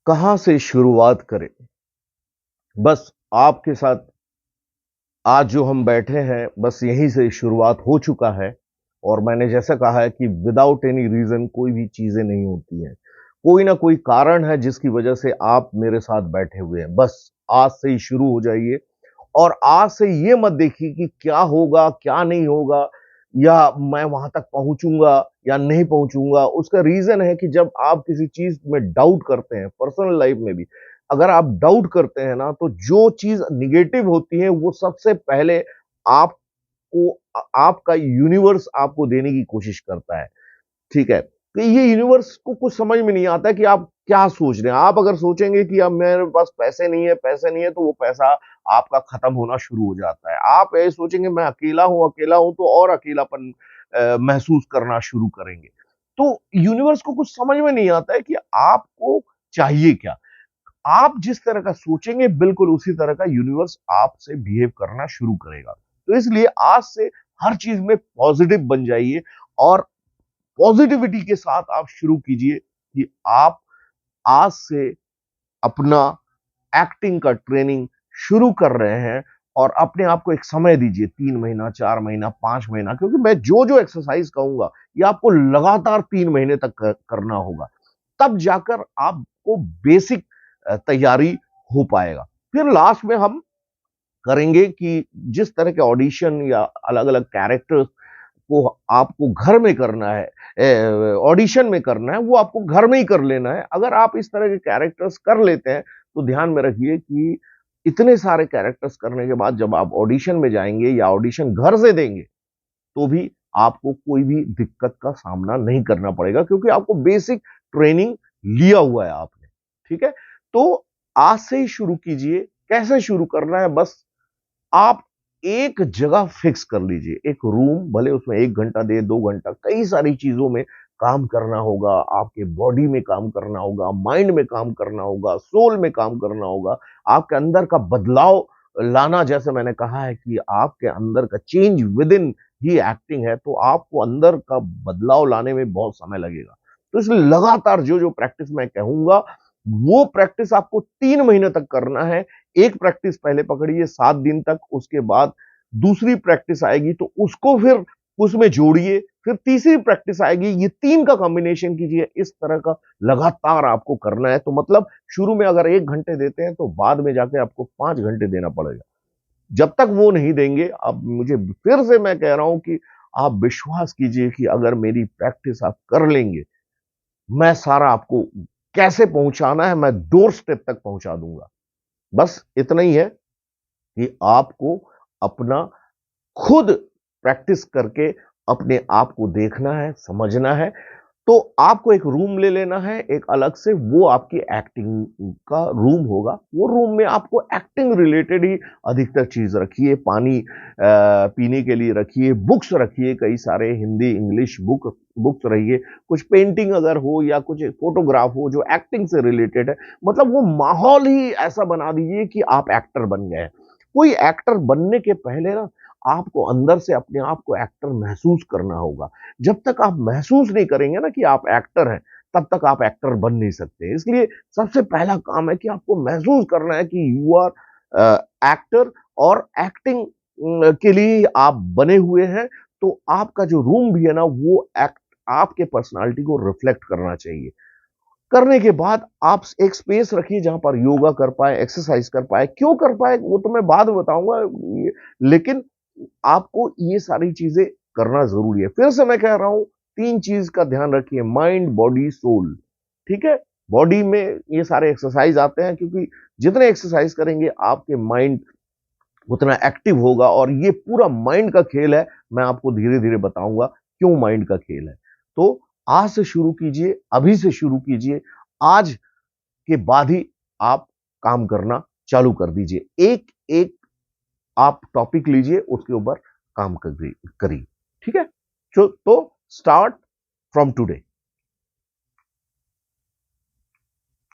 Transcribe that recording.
कहाँ से शुरुआत करें? बस आपके साथ आज जो हम बैठे हैं, बस यहीं से शुरुआत हो चुका है और मैंने जैसा कहा है कि विदाउट एनी रीज़न कोई भी चीज़ें नहीं होती हैं। कोई ना कोई कारण है जिसकी वजह से आप मेरे साथ बैठे हुए हैं। बस आज से ही शुरू हो जाइए और आज से ये मत देखिए कि क्या होगा, क्या नहीं होगा या मैं वहाँ तक पहुँचूँगा या नहीं पहुँचूँगा। उसका रीज़न है कि जब आप किसी चीज़ में डाउट करते हैं, पर्सनल लाइफ़ में भी, अगर आप डाउट करते हैं ना, तो जो चीज़ नेगेटिव होती है, वो सबसे पहले आपको आपका यूनिवर्स आपको देने की कोशिश करता है। ठीक है? तो ये यूनिवर्स को कुछ समझ में नहीं आता है कि आप क्या सोच रहे हैं। आप अगर सोचेंगे कि अब मेरे पास पैसे नहीं है, तो वो पैसा आपका खत्म होना शुरू हो जाता है। आप ये सोचेंगे मैं अकेला हूँ, तो और अकेलापन महसूस करना शुरू करेंगे। तो यूनिवर्स को कुछ समझ में नहीं आता है कि आपको चाहिए क्या? आप जिस तरह का सोचेंगे, बिल्कुल उसी तरह का यूनिवर्स आपसे बिहेव करना शुरू करेगा। तो इसलिए आज से हर चीज़ में पॉज़िटिव बन जाइए और पॉजिटिविटी के साथ आप शुरू कीजिए कि आप आज से अपना एक्टिंग का ट्रेनिंग शुरू कर रहे हैं और अपने आप को एक समय दीजिए 3 महीना, 4 महीना, 5 महीना क्योंकि मैं जो-जो एक्सरसाइज कहूँगा, ये आपको लगातार 3 महीने तक करना होगा। तब जाकर आपको बेसिक तैयारी हो पाएगा। फिर लास्ट में हम करेंगे कि जिस तरह के ऑडिशन या अलग-अलग कैरेक्टर्स को आपको घर में करना है ऑडिशन में करना है, वो आपको घर में ही कर लेना है। अगर आप इस तरह के कैरेक्टर्स कर लेते हैं, तो ध्यान में रखिए कि इतने सारे कैरेक्टर्स करने के बाद जब आप ऑडिशन में जाएँगे या ऑडिशन घर से देंगे, तो भी आपको कोई भी दिक्कत का सामना नहीं करना पड़ेगा क्योंकि आपको बेसिक ट्रेनिंग लिया हुआ है आपने, ठीक है? तो आज से ही शुरू कीजिए। कैसे शुरू करना है? बस आप एक जगह फिक्स कर लीजिए, एक रूम भले उसमें 1 घंटा दें, 2 घंटा, कई सारी चीज़ों में काम करना होगा, आपके बॉडी में काम करना होगा, माइंड में काम करना होगा, सोल में काम करना होगा, आपके अंदर का बदलाव लाना जैसे मैंने कहा है कि आपके अंदर का चेंज विदिन ही एक्टिंग है, तो आपको अंदर का बदलाव लाने में बहुत समय लगेगा। तो इसलिए लगातार जो-जो प्रैक्टिस मैं कहूँगा, वो प्रैक्टिस आपको 3 महीने तक करना है। एक प्रैक्टिस पहले पकड़िए 7 दिन तक, उसके बाद दूसरी प्रैक्टिस आएगी तो उसको फिर उसमें जोड़िए, फिर तीसरी प्रैक्टिस आएगी, ये 3 का कॉम्बिनेशन कीजिए, इस तरह का लगातार आपको करना है। तो मतलब शुरू में अगर 1 घंटे देते हैं, तो बाद में जाके आपको 5 घंटे देना पड़ेगा। जब तक वो नहीं देंगे, अब मुझे फिर से मैं कह रहा हूँ कि आप विश्वास कीजिए कि अगर मेरी प्रैक्टिस आप कर लेंगे, मैं सारा आपको कैसे पहुँचाना है, मैं डोर स्टेप तक पहुँचा दूँगा। बस इतना ही है कि आपको अपना खुद प्रैक्टिस करके अपने आप को देखना है, समझना है। तो आपको एक रूम ले लेना है एक अलग से, वो आपकी एक्टिंग का रूम होगा। वो रूम में आपको एक्टिंग रिलेटेड ही अधिकतर चीज़ रखिए, पानी पीने के लिए रखिए, बुक्स रखिए कई सारे हिंदी, इंग्लिश बुक्स रहिए, कुछ पेंटिंग अगर हो या कुछ फ़ोटोग्राफ हो जो एक्टिंग से रिलेटेड है, मतलब वो माहौल ही ऐसा बना दीजिए कि आप एक्टर बन गए हैं। कोई एक्टर बनने के पहले ना आपको अंदर से अपने आप को एक्टर महसूस करना होगा। जब तक आप महसूस नहीं करेंगे ना कि आप एक्टर हैं, तब तक आप एक्टर बन नहीं सकते। इसलिए सबसे पहला काम है कि आपको महसूस करना है कि यू आर एक्टर और एक्टिंग के लिए आप बने हुए हैं, तो आपका जो रूम भी है ना, वो आपके पर्सनैलिटी को रिफ्लेक्ट करना चाहिए। करने के बाद आप एक स्पेस रखिए जहाँ पर योगा कर पाएँ, एक्सरसाइज कर पाएँ। क्यों कर पाएँ, वो तो मैं बाद में बताऊँगा ये लेकिन आपको ये सारी चीज़ें करना ज़रूरी है। फिर से मैं कह रहा हूँ 3 चीज़ का ध्यान रखिए माइंड, बॉडी, सोल, ठीक है? बॉडी में ये सारे एक्सरसाइज़ आते हैं क्योंकि जितने एक्सरसाइज़ करेंगे आपके माइंड उतना एक्टिव होगा और ये पूरा माइंड का खेल है। मैं आपको धीरे-धीरे बताऊँगा क्यों माइंड का खेल है। तो आज से शुरू कीजिए, अभी से शुरू कीजिए। आज के बाद ही आप काम करना चालू कर दीजिए। एक-एक आप टॉपिक लीजिए, उसके ऊपर काम करिए, ठीक है? तो स्टार्ट फ्रॉम टुडे।